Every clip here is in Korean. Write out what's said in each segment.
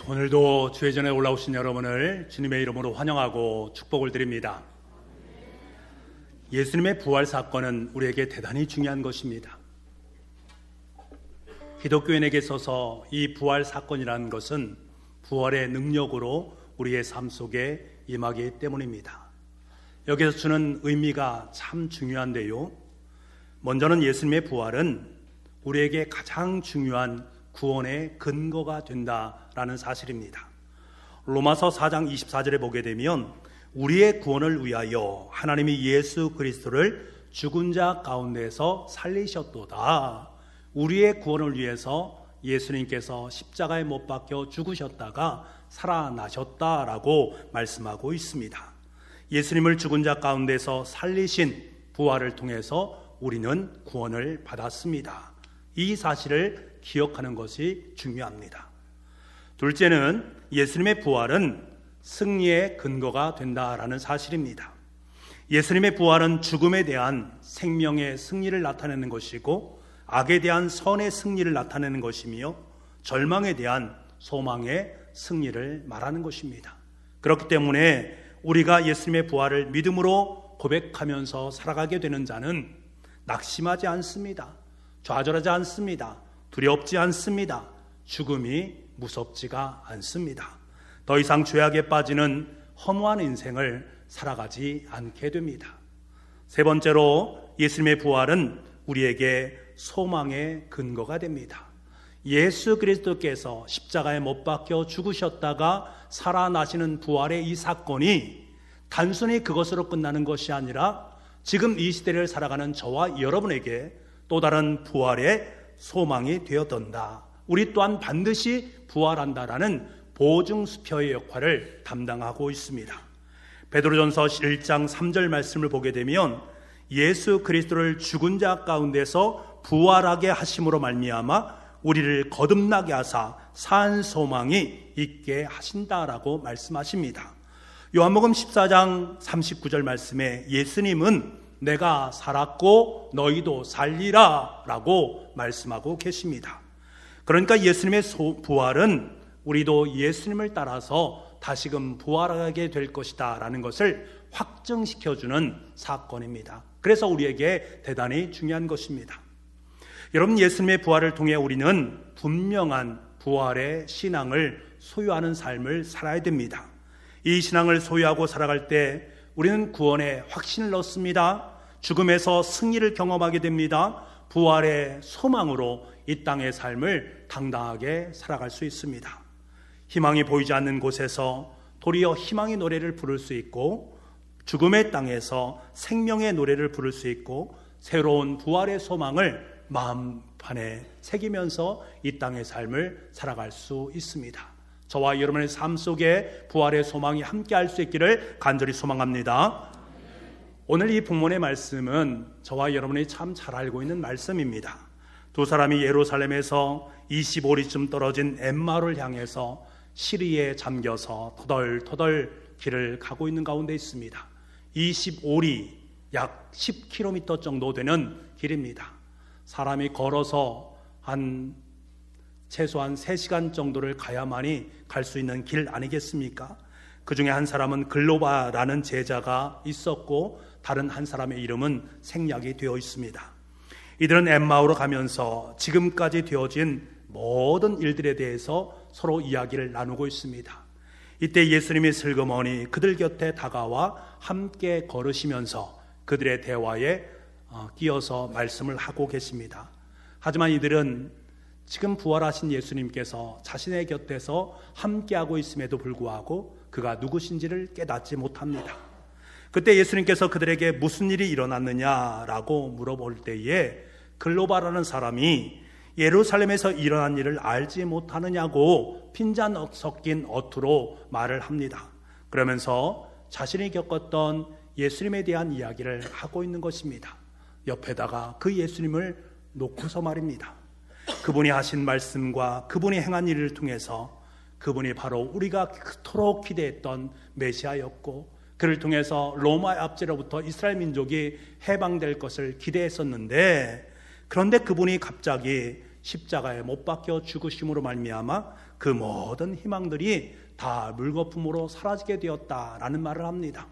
오늘도 주의 전에 올라오신 여러분을 주님의 이름으로 환영하고 축복을 드립니다. 예수님의 부활 사건은 우리에게 대단히 중요한 것입니다. 기독교인에게 있어서 이 부활 사건이라는 것은 부활의 능력으로 우리의 삶 속에 임하기 때문입니다. 여기서 주는 의미가 참 중요한데요, 먼저는 예수님의 부활은 우리에게 가장 중요한 구원의 근거가 된다라는 사실입니다. 로마서 4장 24절에 보게 되면 우리의 구원을 위하여 하나님이 예수 그리스도를 죽은 자 가운데서 살리셨도다. 우리의 구원을 위해서 예수님께서 십자가에 못 박혀 죽으셨다가 살아나셨다라고 말씀하고 있습니다. 예수님을 죽은 자 가운데서 살리신 부활을 통해서 우리는 구원을 받았습니다. 이 사실을 기억하는 것이 중요합니다. 둘째는 예수님의 부활은 승리의 근거가 된다라는 사실입니다. 예수님의 부활은 죽음에 대한 생명의 승리를 나타내는 것이고, 악에 대한 선의 승리를 나타내는 것이며, 절망에 대한 소망의 승리를 말하는 것입니다. 그렇기 때문에 우리가 예수님의 부활을 믿음으로 고백하면서 살아가게 되는 자는 낙심하지 않습니다. 좌절하지 않습니다. 두렵지 않습니다. 죽음이 무섭지가 않습니다. 더 이상 죄악에 빠지는 허무한 인생을 살아가지 않게 됩니다. 세 번째로 예수님의 부활은 우리에게 소망의 근거가 됩니다. 예수 그리스도께서 십자가에 못 박혀 죽으셨다가 살아나시는 부활의 이 사건이 단순히 그것으로 끝나는 것이 아니라 지금 이 시대를 살아가는 저와 여러분에게 또 다른 부활의 소망이 되었던다. 우리 또한 반드시 부활한다라는 보증수표의 역할을 담당하고 있습니다. 베드로전서 1장 3절 말씀을 보게 되면 예수 그리스도를 죽은 자 가운데서 부활하게 하심으로 말미암아 우리를 거듭나게 하사 산 소망이 있게 하신다라고 말씀하십니다. 요한복음 14장 39절 말씀에 예수님은 내가 살았고 너희도 살리라 라고 말씀하고 계십니다. 그러니까 예수님의 부활은 우리도 예수님을 따라서 다시금 부활하게 될 것이다 라는 것을 확증시켜주는 사건입니다. 그래서 우리에게 대단히 중요한 것입니다. 여러분, 예수님의 부활을 통해 우리는 분명한 부활의 신앙을 소유하는 삶을 살아야 됩니다. 이 신앙을 소유하고 살아갈 때 우리는 구원에 확신을 얻습니다. 죽음에서 승리를 경험하게 됩니다. 부활의 소망으로 이 땅의 삶을 당당하게 살아갈 수 있습니다. 희망이 보이지 않는 곳에서 도리어 희망의 노래를 부를 수 있고, 죽음의 땅에서 생명의 노래를 부를 수 있고, 새로운 부활의 소망을 마음판에 새기면서 이 땅의 삶을 살아갈 수 있습니다. 저와 여러분의 삶 속에 부활의 소망이 함께할 수 있기를 간절히 소망합니다. 오늘 이 본문의 말씀은 저와 여러분이 참 잘 알고 있는 말씀입니다. 두 사람이 예루살렘에서 25리쯤 떨어진 엠마오를 향해서 시리에 잠겨서 터덜터덜 길을 가고 있는 가운데 있습니다. 25리, 약 10km 정도 되는 길입니다. 사람이 걸어서 최소한 3시간 정도를 가야만이 갈 수 있는 길 아니겠습니까? 그 중에 한 사람은 글로바라는 제자가 있었고, 다른 한 사람의 이름은 생략이 되어 있습니다. 이들은 엠마오로 가면서 지금까지 되어진 모든 일들에 대해서 서로 이야기를 나누고 있습니다. 이때 예수님이 슬그머니 그들 곁에 다가와 함께 걸으시면서 그들의 대화에 끼어서 말씀을 하고 계십니다. 하지만 이들은 지금 부활하신 예수님께서 자신의 곁에서 함께하고 있음에도 불구하고 그가 누구신지를 깨닫지 못합니다. 그때 예수님께서 그들에게 무슨 일이 일어났느냐라고 물어볼 때에 글로바라는 사람이 예루살렘에서 일어난 일을 알지 못하느냐고 핀잔 섞인 어투로 말을 합니다. 그러면서 자신이 겪었던 예수님에 대한 이야기를 하고 있는 것입니다. 옆에다가 그 예수님을 놓고서 말입니다. 그분이 하신 말씀과 그분이 행한 일을 통해서 그분이 바로 우리가 그토록 기대했던 메시아였고, 그를 통해서 로마의 압제로부터 이스라엘 민족이 해방될 것을 기대했었는데, 그런데 그분이 갑자기 십자가에 못 박혀 죽으심으로 말미암아 그 모든 희망들이 다 물거품으로 사라지게 되었다라는 말을 합니다.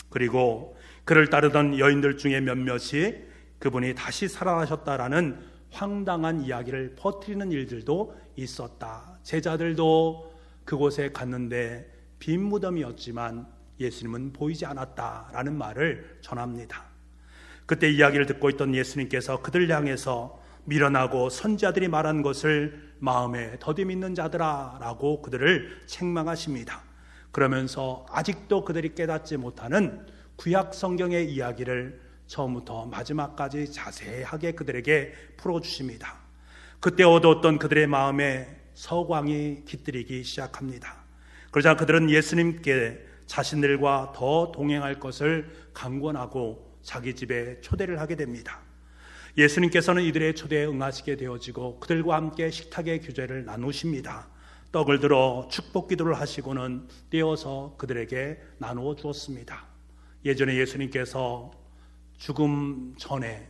그리고 그를 따르던 여인들 중에 몇몇이 그분이 다시 살아나셨다라는 황당한 이야기를 퍼뜨리는 일들도 있었다. 제자들도 그곳에 갔는데 빈 무덤이었지만 예수님은 보이지 않았다라는 말을 전합니다. 그때 이야기를 듣고 있던 예수님께서 그들 향해서 미련하고 선지자들이 말한 것을 마음에 더디 믿는 자들아 라고 그들을 책망하십니다. 그러면서 아직도 그들이 깨닫지 못하는 구약 성경의 이야기를 처음부터 마지막까지 자세하게 그들에게 풀어주십니다. 그때 얻었던 그들의 마음에 서광이 깃들이기 시작합니다. 그러자 그들은 예수님께 자신들과 더 동행할 것을 강권하고 자기 집에 초대를 하게 됩니다. 예수님께서는 이들의 초대에 응하시게 되어지고 그들과 함께 식탁의 규제를 나누십니다. 떡을 들어 축복 기도를 하시고는 떼어서 그들에게 나누어 주었습니다. 예전에 예수님께서 죽음 전에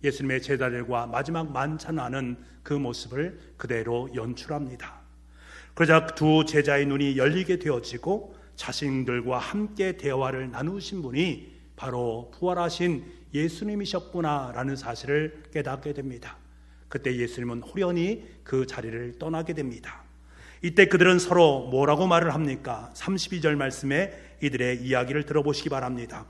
예수님의 제자들과 마지막 만찬하는 그 모습을 그대로 연출합니다. 그러자 두 제자의 눈이 열리게 되어지고 자신들과 함께 대화를 나누신 분이 바로 부활하신 예수님이셨구나라는 사실을 깨닫게 됩니다. 그때 예수님은 호련히 그 자리를 떠나게 됩니다. 이때 그들은 서로 뭐라고 말을 합니까? 32절 말씀에 이들의 이야기를 들어보시기 바랍니다.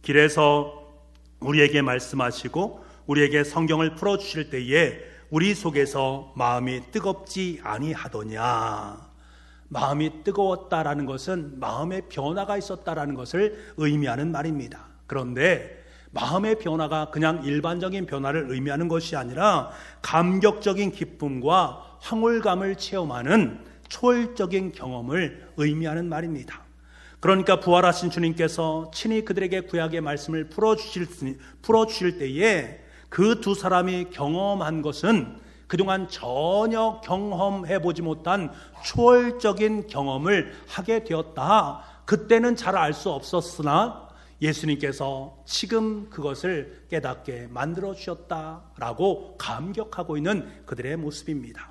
길에서 우리에게 말씀하시고 우리에게 성경을 풀어주실 때에 우리 속에서 마음이 뜨겁지 아니하더냐. 마음이 뜨거웠다라는 것은 마음의 변화가 있었다라는 것을 의미하는 말입니다. 그런데 마음의 변화가 그냥 일반적인 변화를 의미하는 것이 아니라 감격적인 기쁨과 황홀감을 체험하는 초월적인 경험을 의미하는 말입니다. 그러니까 부활하신 주님께서 친히 그들에게 구약의 말씀을 풀어주실 때에 그 두 사람이 경험한 것은 그동안 전혀 경험해보지 못한 초월적인 경험을 하게 되었다. 그때는 잘 알 수 없었으나 예수님께서 지금 그것을 깨닫게 만들어 주셨다라고 감격하고 있는 그들의 모습입니다.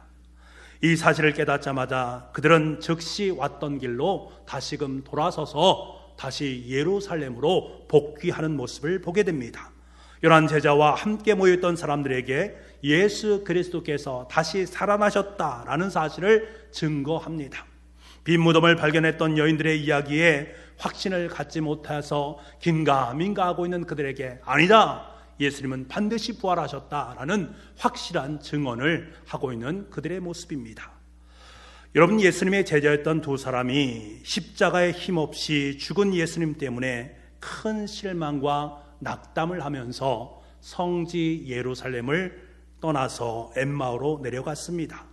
이 사실을 깨닫자마자 그들은 즉시 왔던 길로 다시금 돌아서서 다시 예루살렘으로 복귀하는 모습을 보게 됩니다. 11 제자와 함께 모였던 사람들에게 예수 그리스도께서 다시 살아나셨다라는 사실을 증거합니다. 빈 무덤을 발견했던 여인들의 이야기에 확신을 갖지 못해서 긴가민가하고 있는 그들에게 아니다, 예수님은 반드시 부활하셨다라는 확실한 증언을 하고 있는 그들의 모습입니다. 여러분, 예수님의 제자였던 두 사람이 십자가에 힘없이 죽은 예수님 때문에 큰 실망과 낙담을 하면서 성지 예루살렘을 떠나서 엠마오로 내려갔습니다.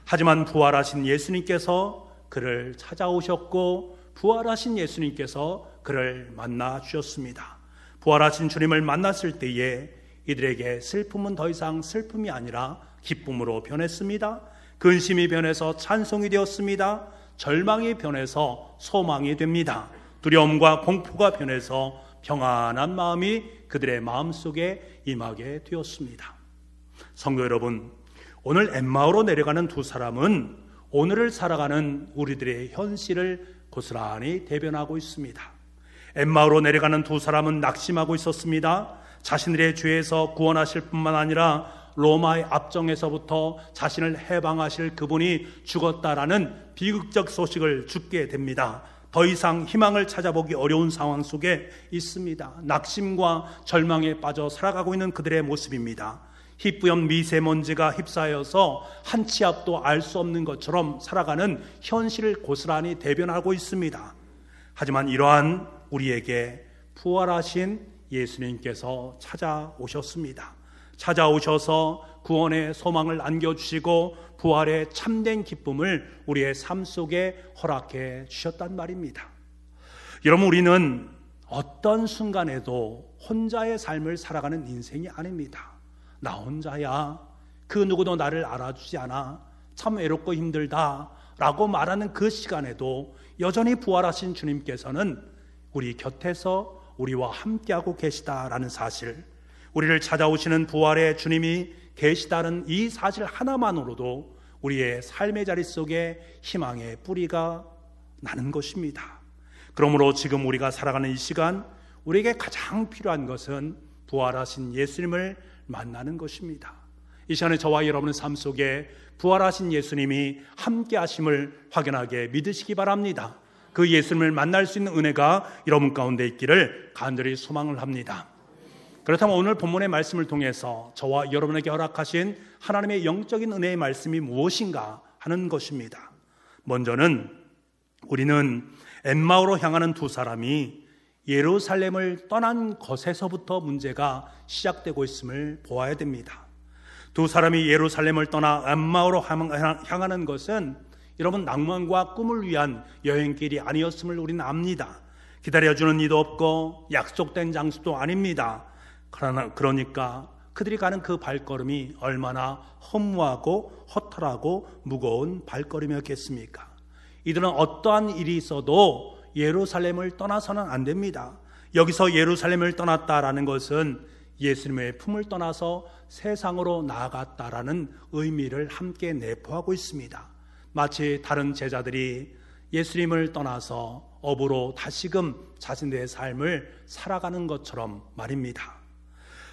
하지만 부활하신 예수님께서 그를 찾아오셨고 부활하신 예수님께서 그를 만나 주셨습니다. 부활하신 주님을 만났을 때에 이들에게 슬픔은 더 이상 슬픔이 아니라 기쁨으로 변했습니다. 근심이 변해서 찬송이 되었습니다. 절망이 변해서 소망이 됩니다. 두려움과 공포가 변해서 평안한 마음이 그들의 마음속에 임하게 되었습니다. 성도 여러분, 오늘 엠마오로 내려가는 두 사람은 오늘을 살아가는 우리들의 현실을 고스란히 대변하고 있습니다. 엠마오로 내려가는 두 사람은 낙심하고 있었습니다. 자신들의 죄에서 구원하실 뿐만 아니라 로마의 압정에서부터 자신을 해방하실 그분이 죽었다라는 비극적 소식을 듣게 됩니다. 더 이상 희망을 찾아보기 어려운 상황 속에 있습니다. 낙심과 절망에 빠져 살아가고 있는 그들의 모습입니다. 희뿌연 미세먼지가 휩싸여서 한 치 앞도 알 수 없는 것처럼 살아가는 현실을 고스란히 대변하고 있습니다. 하지만 이러한 우리에게 부활하신 예수님께서 찾아오셨습니다. 찾아오셔서 구원의 소망을 안겨주시고 부활의 참된 기쁨을 우리의 삶 속에 허락해 주셨단 말입니다. 여러분, 우리는 어떤 순간에도 혼자의 삶을 살아가는 인생이 아닙니다. 나 혼자야, 그 누구도 나를 알아주지 않아, 참 외롭고 힘들다 라고 말하는 그 시간에도 여전히 부활하신 주님께서는 우리 곁에서 우리와 함께하고 계시다라는 사실, 우리를 찾아오시는 부활의 주님이 계시다는 이 사실 하나만으로도 우리의 삶의 자리 속에 희망의 뿌리가 나는 것입니다. 그러므로 지금 우리가 살아가는 이 시간, 우리에게 가장 필요한 것은 부활하신 예수님을 만나는 것입니다. 이 시간에 저와 여러분의 삶 속에 부활하신 예수님이 함께 하심을 확연하게 믿으시기 바랍니다. 그 예수님을 만날 수 있는 은혜가 여러분 가운데 있기를 간절히 소망을 합니다. 그렇다면 오늘 본문의 말씀을 통해서 저와 여러분에게 허락하신 하나님의 영적인 은혜의 말씀이 무엇인가 하는 것입니다. 먼저는 우리는 엠마오로 향하는 두 사람이 예루살렘을 떠난 것에서부터 문제가 시작되고 있음을 보아야 됩니다. 두 사람이 예루살렘을 떠나 엠마오로 향하는 것은 여러분 낭만과 꿈을 위한 여행길이 아니었음을 우리는 압니다. 기다려주는 이도 없고 약속된 장소도 아닙니다. 그러니까 그들이 가는 그 발걸음이 얼마나 허무하고 허탈하고 무거운 발걸음이었겠습니까? 이들은 어떠한 일이 있어도 예루살렘을 떠나서는 안 됩니다. 여기서 예루살렘을 떠났다라는 것은 예수님의 품을 떠나서 세상으로 나아갔다라는 의미를 함께 내포하고 있습니다. 마치 다른 제자들이 예수님을 떠나서 업으로 다시금 자신들의 삶을 살아가는 것처럼 말입니다.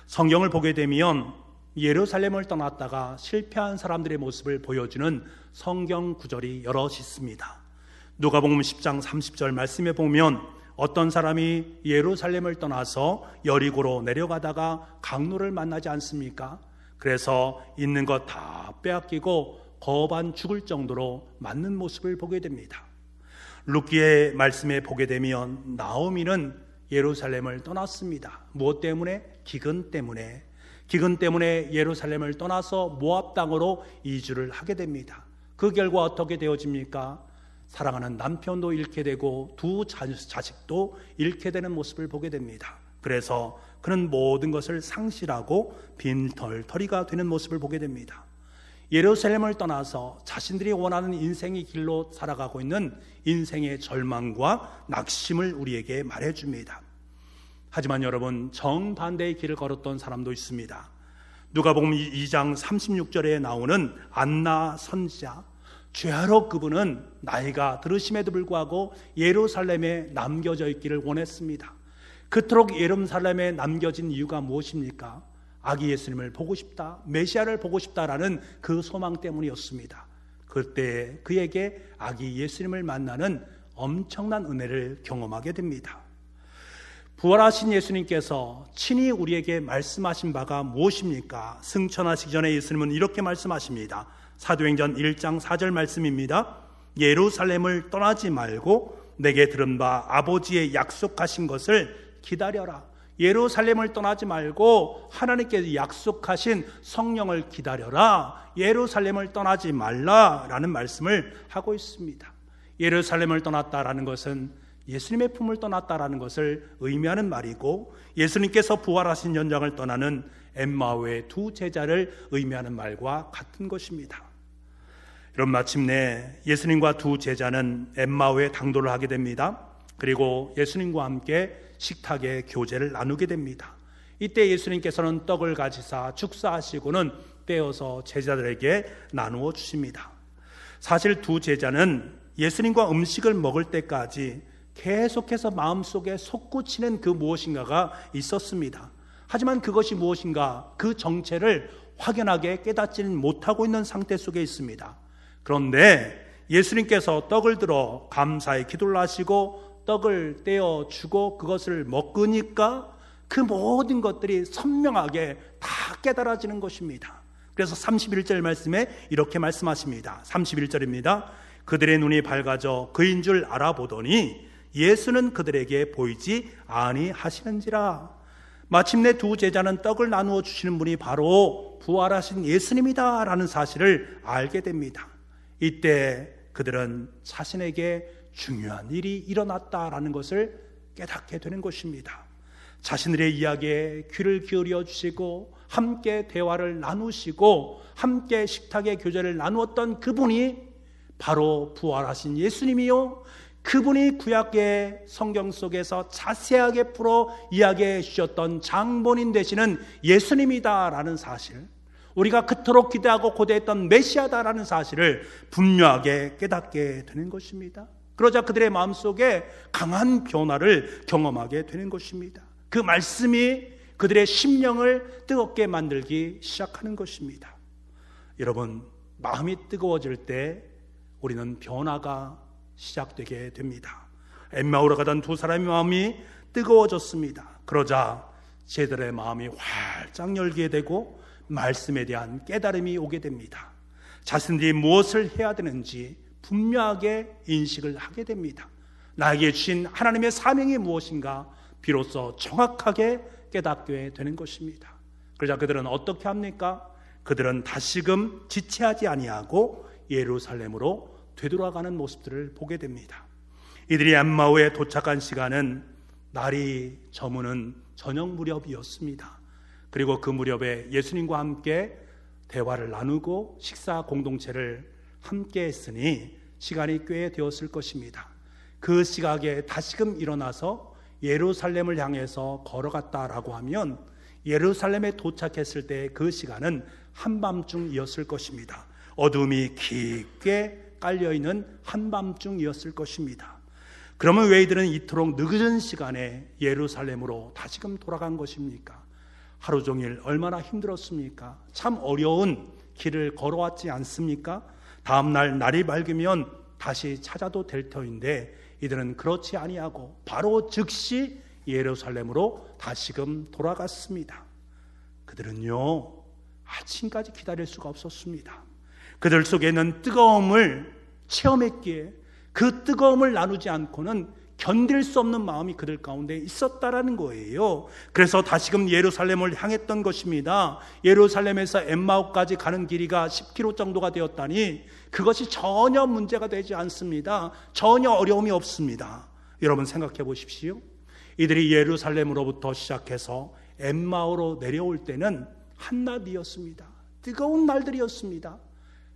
성경을 보게 되면 예루살렘을 떠났다가 실패한 사람들의 모습을 보여주는 성경 구절이 여럿 있습니다. 누가복음 10장 30절 말씀에 보면 어떤 사람이 예루살렘을 떠나서 여리고로 내려가다가 강로를 만나지 않습니까? 그래서 있는 것 다 빼앗기고 거반 죽을 정도로 맞는 모습을 보게 됩니다. 룻기의 말씀에 보게 되면 나오미는 예루살렘을 떠났습니다. 무엇 때문에? 기근 때문에. 기근 때문에 예루살렘을 떠나서 모압 땅으로 이주를 하게 됩니다. 그 결과 어떻게 되어집니까? 사랑하는 남편도 잃게 되고 두 자식도 잃게 되는 모습을 보게 됩니다. 그래서 그는 모든 것을 상실하고 빈털터리가 되는 모습을 보게 됩니다. 예루살렘을 떠나서 자신들이 원하는 인생의 길로 살아가고 있는 인생의 절망과 낙심을 우리에게 말해줍니다. 하지만 여러분, 정반대의 길을 걸었던 사람도 있습니다. 누가복음 2장 36절에 나오는 안나 선지자, 죄하러 그분은 나이가 들으심에도 불구하고 예루살렘에 남겨져 있기를 원했습니다. 그토록 예루살렘에 남겨진 이유가 무엇입니까? 아기 예수님을 보고 싶다, 메시아를 보고 싶다라는 그 소망 때문이었습니다. 그때 그에게 아기 예수님을 만나는 엄청난 은혜를 경험하게 됩니다. 부활하신 예수님께서 친히 우리에게 말씀하신 바가 무엇입니까? 승천하시기 전에 예수님은 이렇게 말씀하십니다. 사도행전 1장 4절 말씀입니다. 예루살렘을 떠나지 말고 내게 들은 바 아버지의 약속하신 것을 기다려라. 예루살렘을 떠나지 말고 하나님께서 약속하신 성령을 기다려라. 예루살렘을 떠나지 말라라는 말씀을 하고 있습니다. 예루살렘을 떠났다라는 것은 예수님의 품을 떠났다라는 것을 의미하는 말이고, 예수님께서 부활하신 현장을 떠나는 엠마오의 두 제자를 의미하는 말과 같은 것입니다. 여러분, 마침내 예수님과 두 제자는 엠마오에 당도를 하게 됩니다. 그리고 예수님과 함께 식탁의 교제를 나누게 됩니다. 이때 예수님께서는 떡을 가지사 축사하시고는 떼어서 제자들에게 나누어 주십니다. 사실 두 제자는 예수님과 음식을 먹을 때까지 계속해서 마음속에 솟구치는 그 무엇인가가 있었습니다. 하지만 그것이 무엇인가, 그 정체를 확연하게 깨닫지는 못하고 있는 상태 속에 있습니다. 그런데 예수님께서 떡을 들어 감사의 기도를 하시고 떡을 떼어 주고 그것을 먹으니까 그 모든 것들이 선명하게 다 깨달아지는 것입니다. 그래서 31절 말씀에 이렇게 말씀하십니다. 31절입니다. 그들의 눈이 밝아져 그인 줄 알아보더니 예수는 그들에게 보이지 아니하시는지라. 마침내 두 제자는 떡을 나누어 주시는 분이 바로 부활하신 예수님이다 라는 사실을 알게 됩니다. 이때 그들은 자신에게 중요한 일이 일어났다라는 것을 깨닫게 되는 것입니다. 자신들의 이야기에 귀를 기울여 주시고 함께 대화를 나누시고 함께 식탁의 교제를 나누었던 그분이 바로 부활하신 예수님이요, 그분이 구약의 성경 속에서 자세하게 풀어 이야기해 주셨던 장본인 되시는 예수님이다라는 사실, 우리가 그토록 기대하고 고대했던 메시아다라는 사실을 분명하게 깨닫게 되는 것입니다. 그러자 그들의 마음속에 강한 변화를 경험하게 되는 것입니다. 그 말씀이 그들의 심령을 뜨겁게 만들기 시작하는 것입니다. 여러분, 마음이 뜨거워질 때 우리는 변화가 시작되게 됩니다. 엠마오로 가던 두 사람의 마음이 뜨거워졌습니다. 그러자 제들의 마음이 활짝 열게 되고 말씀에 대한 깨달음이 오게 됩니다. 자신들이 무엇을 해야 되는지 분명하게 인식을 하게 됩니다. 나에게 주신 하나님의 사명이 무엇인가 비로소 정확하게 깨닫게 되는 것입니다. 그러자 그들은 어떻게 합니까? 그들은 다시금 지체하지 아니하고 예루살렘으로 되돌아가는 모습들을 보게 됩니다. 이들이 엠마오에 도착한 시간은 날이 저무는 저녁 무렵이었습니다. 그리고 그 무렵에 예수님과 함께 대화를 나누고 식사 공동체를 함께 했으니 시간이 꽤 되었을 것입니다. 그 시각에 다시금 일어나서 예루살렘을 향해서 걸어갔다라고 하면 예루살렘에 도착했을 때 그 시간은 한밤중이었을 것입니다. 어둠이 깊게 깔려있는 한밤중이었을 것입니다. 그러면 왜 이들은 이토록 늦은 시간에 예루살렘으로 다시금 돌아간 것입니까? 하루 종일 얼마나 힘들었습니까? 참 어려운 길을 걸어왔지 않습니까? 다음날 날이 밝으면 다시 찾아도 될 터인데 이들은 그렇지 아니하고 바로 즉시 예루살렘으로 다시금 돌아갔습니다. 그들은요, 아침까지 기다릴 수가 없었습니다. 그들 속에는 뜨거움을 체험했기에 그 뜨거움을 나누지 않고는 견딜 수 없는 마음이 그들 가운데 있었다라는 거예요. 그래서 다시금 예루살렘을 향했던 것입니다. 예루살렘에서 엠마오까지 가는 길이가 10km 정도가 되었다니 그것이 전혀 문제가 되지 않습니다. 전혀 어려움이 없습니다. 여러분 생각해 보십시오. 이들이 예루살렘으로부터 시작해서 엠마오로 내려올 때는 한낮이었습니다. 뜨거운 날들이었습니다.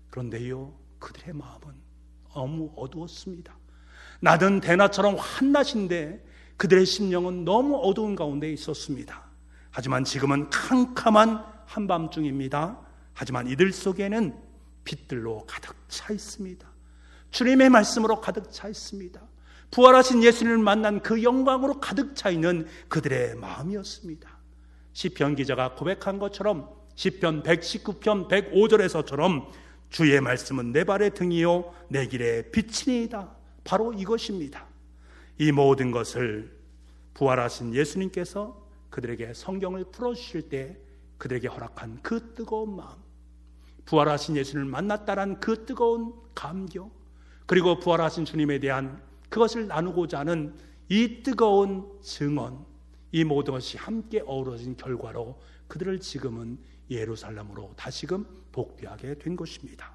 그런데요, 그들의 마음은 너무 어두웠습니다. 낮은 대낮처럼 한낮인데 그들의 심령은 너무 어두운 가운데 있었습니다. 하지만 지금은 캄캄한 한밤중입니다. 하지만 이들 속에는 빛들로 가득 차 있습니다. 주님의 말씀으로 가득 차 있습니다. 부활하신 예수님을 만난 그 영광으로 가득 차 있는 그들의 마음이었습니다. 시편 기자가 고백한 것처럼 시편 119편 105절에서처럼 주의 말씀은 내 발의 등이요 내 길의 빛이니이다. 바로 이것입니다. 이 모든 것을 부활하신 예수님께서 그들에게 성경을 풀어주실 때 그들에게 허락한 그 뜨거운 마음, 부활하신 예수님을 만났다란 그 뜨거운 감격, 그리고 부활하신 주님에 대한 그것을 나누고자 하는 이 뜨거운 증언, 이 모든 것이 함께 어우러진 결과로 그들을 지금은 예루살렘으로 다시금 복귀하게 된 것입니다.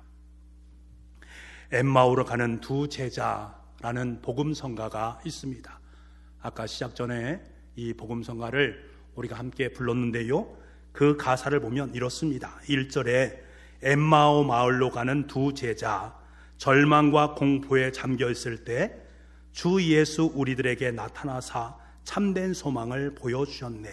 엠마오로 가는 두 제자라는 복음성가가 있습니다. 아까 시작 전에 이 복음성가를 우리가 함께 불렀는데요, 그 가사를 보면 이렇습니다. 1절에 엠마오 마을로 가는 두 제자, 절망과 공포에 잠겨 있을 때 주 예수 우리들에게 나타나사 참된 소망을 보여주셨네.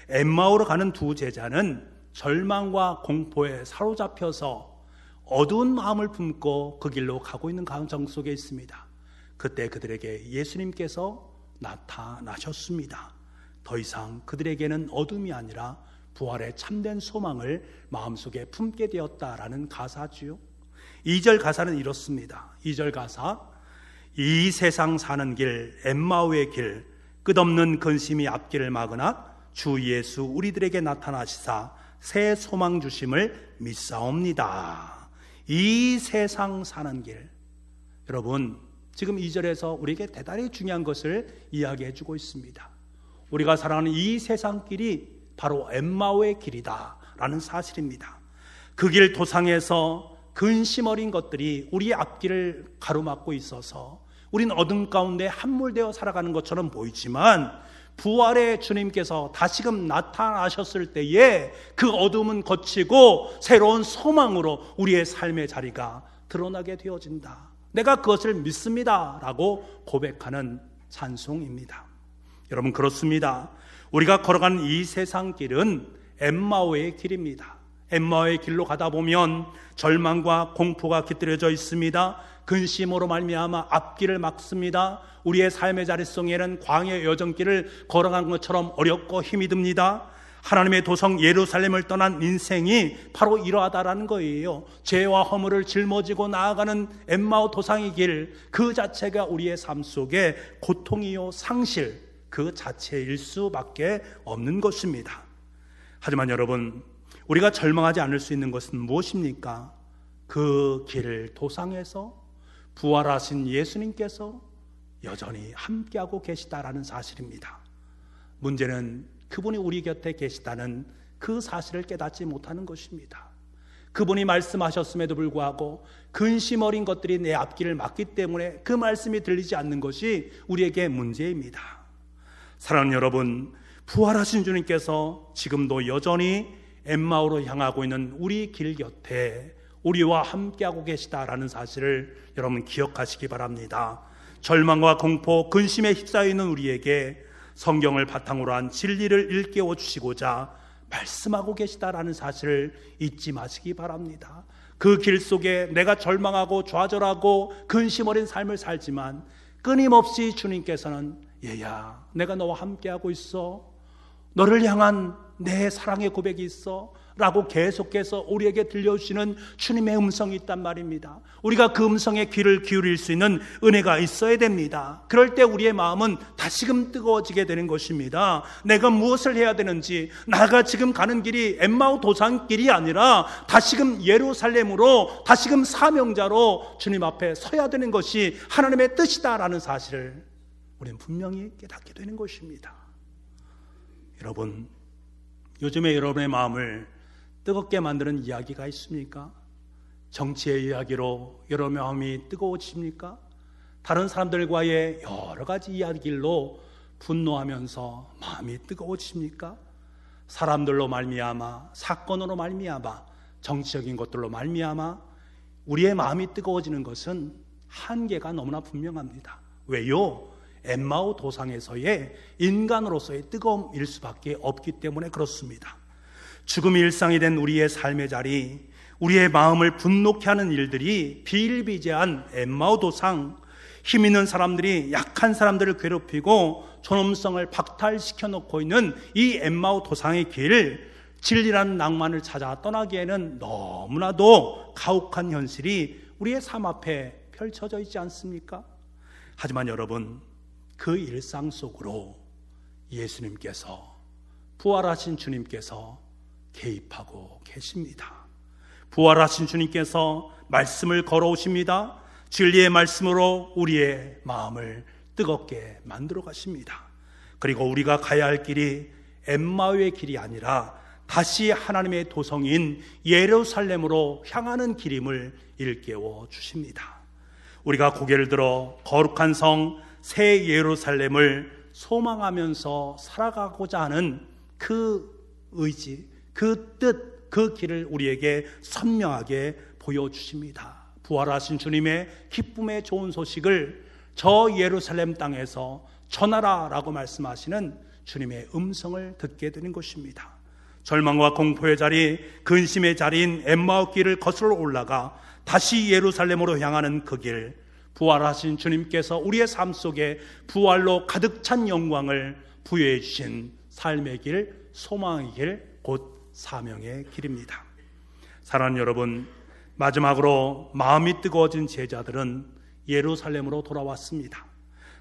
엠마오로 가는 두 제자는 절망과 공포에 사로잡혀서 어두운 마음을 품고 그 길로 가고 있는 과정 속에 있습니다. 그때 그들에게 예수님께서 나타나셨습니다. 더 이상 그들에게는 어둠이 아니라 부활의 참된 소망을 마음속에 품게 되었다라는 가사지요. 2절 가사는 이렇습니다. 2절 가사, 이 세상 사는 길 엠마오의 길 끝없는 근심이 앞길을 막으나 주 예수 우리들에게 나타나시사 새 소망 주심을 믿사옵니다. 이 세상 사는 길, 여러분 지금 2절에서 우리에게 대단히 중요한 것을 이야기해 주고 있습니다. 우리가 살아가는 이 세상 길이 바로 엠마오의 길이다 라는 사실입니다. 그 길 도상에서 근심 어린 것들이 우리의 앞길을 가로막고 있어서 우리는 어둠 가운데 함몰되어 살아가는 것처럼 보이지만 부활의 주님께서 다시금 나타나셨을 때에 그 어둠은 거치고 새로운 소망으로 우리의 삶의 자리가 드러나게 되어진다. 내가 그것을 믿습니다 라고 고백하는 찬송입니다. 여러분 그렇습니다. 우리가 걸어가는 이 세상 길은 엠마오의 길입니다. 엠마오의 길로 가다 보면 절망과 공포가 깃들여져 있습니다. 근심으로 말미암아 앞길을 막습니다. 우리의 삶의 자릿속에는 광야의 여정길을 걸어간 것처럼 어렵고 힘이 듭니다. 하나님의 도성 예루살렘을 떠난 인생이 바로 이러하다라는 거예요. 죄와 허물을 짊어지고 나아가는 엠마오 도상의 길, 그 자체가 우리의 삶 속에 고통이요 상실 그 자체일 수밖에 없는 것입니다. 하지만 여러분, 우리가 절망하지 않을 수 있는 것은 무엇입니까? 그 길을 도상에서 부활하신 예수님께서 여전히 함께하고 계시다라는 사실입니다. 문제는 그분이 우리 곁에 계시다는 그 사실을 깨닫지 못하는 것입니다. 그분이 말씀하셨음에도 불구하고 근심 어린 것들이 내 앞길을 막기 때문에 그 말씀이 들리지 않는 것이 우리에게 문제입니다. 사랑하는 여러분, 부활하신 주님께서 지금도 여전히 엠마오로 향하고 있는 우리 길 곁에 우리와 함께하고 계시다라는 사실을 여러분 기억하시기 바랍니다. 절망과 공포, 근심에 휩싸여 있는 우리에게 성경을 바탕으로 한 진리를 일깨워 주시고자 말씀하고 계시다라는 사실을 잊지 마시기 바랍니다. 그 길 속에 내가 절망하고 좌절하고 근심 어린 삶을 살지만 끊임없이 주님께서는 얘야, 내가 너와 함께하고 있어. 너를 향한 내 사랑의 고백이 있어 라고 계속해서 우리에게 들려주시는 주님의 음성이 있단 말입니다. 우리가 그 음성에 귀를 기울일 수 있는 은혜가 있어야 됩니다. 그럴 때 우리의 마음은 다시금 뜨거워지게 되는 것입니다. 내가 무엇을 해야 되는지, 나가 지금 가는 길이 엠마오 도상길이 아니라 다시금 예루살렘으로, 다시금 사명자로 주님 앞에 서야 되는 것이 하나님의 뜻이다라는 사실을 우리는 분명히 깨닫게 되는 것입니다. 여러분, 요즘에 여러분의 마음을 뜨겁게 만드는 이야기가 있습니까? 정치의 이야기로 여러분의 마음이 뜨거워집니까? 다른 사람들과의 여러 가지 이야기로 분노하면서 마음이 뜨거워집니까? 사람들로 말미암아, 사건으로 말미암아, 정치적인 것들로 말미암아 우리의 마음이 뜨거워지는 것은 한계가 너무나 분명합니다. 왜요? 엠마오 도상에서의 인간으로서의 뜨거움일 수밖에 없기 때문에 그렇습니다. 죽음이 일상이 된 우리의 삶의 자리, 우리의 마음을 분노케 하는 일들이 비일비재한 엠마오 도상, 힘 있는 사람들이 약한 사람들을 괴롭히고 존엄성을 박탈시켜 놓고 있는 이 엠마오 도상의 길, 진리라는 낭만을 찾아 떠나기에는 너무나도 가혹한 현실이 우리의 삶 앞에 펼쳐져 있지 않습니까? 하지만 여러분, 그 일상 속으로 예수님께서, 부활하신 주님께서 개입하고 계십니다. 부활하신 주님께서 말씀을 걸어오십니다. 진리의 말씀으로 우리의 마음을 뜨겁게 만들어 가십니다. 그리고 우리가 가야 할 길이 엠마오의 길이 아니라 다시 하나님의 도성인 예루살렘으로 향하는 길임을 일깨워 주십니다. 우리가 고개를 들어 거룩한 성 새 예루살렘을 소망하면서 살아가고자 하는 그 의지, 그 뜻, 그 길을 우리에게 선명하게 보여주십니다. 부활하신 주님의 기쁨의 좋은 소식을 저 예루살렘 땅에서 전하라라고 말씀하시는 주님의 음성을 듣게 되는 것입니다. 절망과 공포의 자리, 근심의 자리인 엠마오 길을 거슬러 올라가 다시 예루살렘으로 향하는 그 길, 부활하신 주님께서 우리의 삶 속에 부활로 가득 찬 영광을 부여해 주신 삶의 길, 소망의 길, 곧 사명의 길입니다. 사랑하는 여러분, 마지막으로 마음이 뜨거워진 제자들은 예루살렘으로 돌아왔습니다.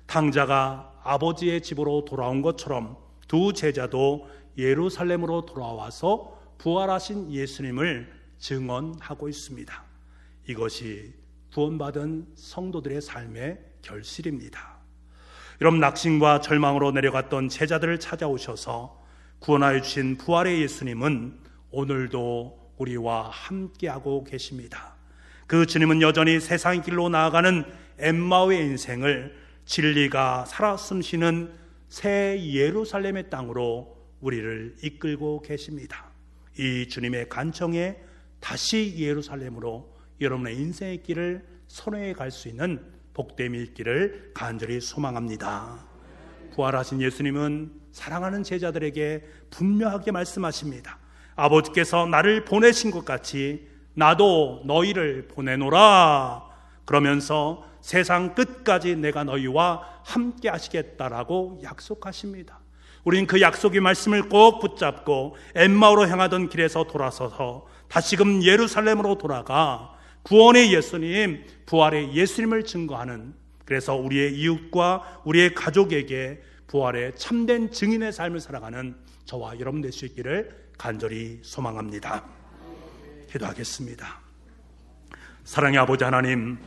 탕자가 아버지의 집으로 돌아온 것처럼 두 제자도 예루살렘으로 돌아와서 부활하신 예수님을 증언하고 있습니다. 이것이 구원받은 성도들의 삶의 결실입니다. 여러분, 낙심과 절망으로 내려갔던 제자들을 찾아오셔서 구원하여 주신 부활의 예수님은 오늘도 우리와 함께하고 계십니다. 그 주님은 여전히 세상의 길로 나아가는 엠마오의 인생을 진리가 살아 숨쉬는 새 예루살렘의 땅으로 우리를 이끌고 계십니다. 이 주님의 간청에 다시 예루살렘으로 여러분의 인생의 길을 선회해 갈 수 있는 복됨이 있기를 간절히 소망합니다. 부활하신 예수님은 사랑하는 제자들에게 분명하게 말씀하십니다. 아버지께서 나를 보내신 것 같이 나도 너희를 보내노라. 그러면서 세상 끝까지 내가 너희와 함께 하시겠다라고 약속하십니다. 우린 그 약속의 말씀을 꼭 붙잡고 엠마오로 향하던 길에서 돌아서서 다시금 예루살렘으로 돌아가 구원의 예수님, 부활의 예수님을 증거하는, 그래서 우리의 이웃과 우리의 가족에게 부활의 참된 증인의 삶을 살아가는 저와 여러분 될 수 있기를 간절히 소망합니다. 기도하겠습니다. 사랑의 아버지 하나님,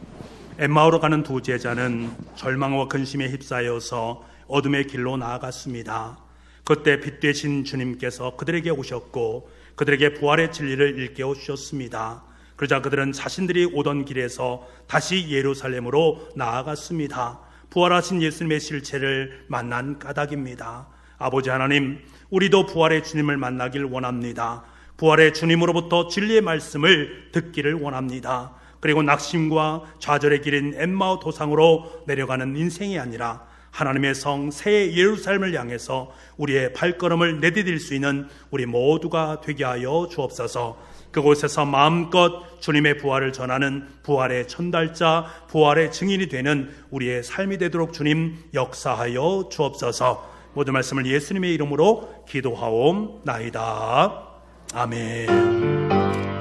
엠마오로 가는 두 제자는 절망과 근심에 휩싸여서 어둠의 길로 나아갔습니다. 그때 빛 되신 주님께서 그들에게 오셨고 그들에게 부활의 진리를 일깨워 주셨습니다. 그러자 그들은 자신들이 오던 길에서 다시 예루살렘으로 나아갔습니다. 부활하신 예수님의 실체를 만난 까닭입니다. 아버지 하나님, 우리도 부활의 주님을 만나길 원합니다. 부활의 주님으로부터 진리의 말씀을 듣기를 원합니다. 그리고 낙심과 좌절의 길인 엠마오 도상으로 내려가는 인생이 아니라 하나님의 성 새 예루살렘을 향해서 우리의 발걸음을 내디딜 수 있는 우리 모두가 되게 하여 주옵소서. 그곳에서 마음껏 주님의 부활을 전하는 부활의 전달자, 부활의 증인이 되는 우리의 삶이 되도록 주님 역사하여 주옵소서. 모든 말씀을 예수님의 이름으로 기도하옵나이다. 아멘.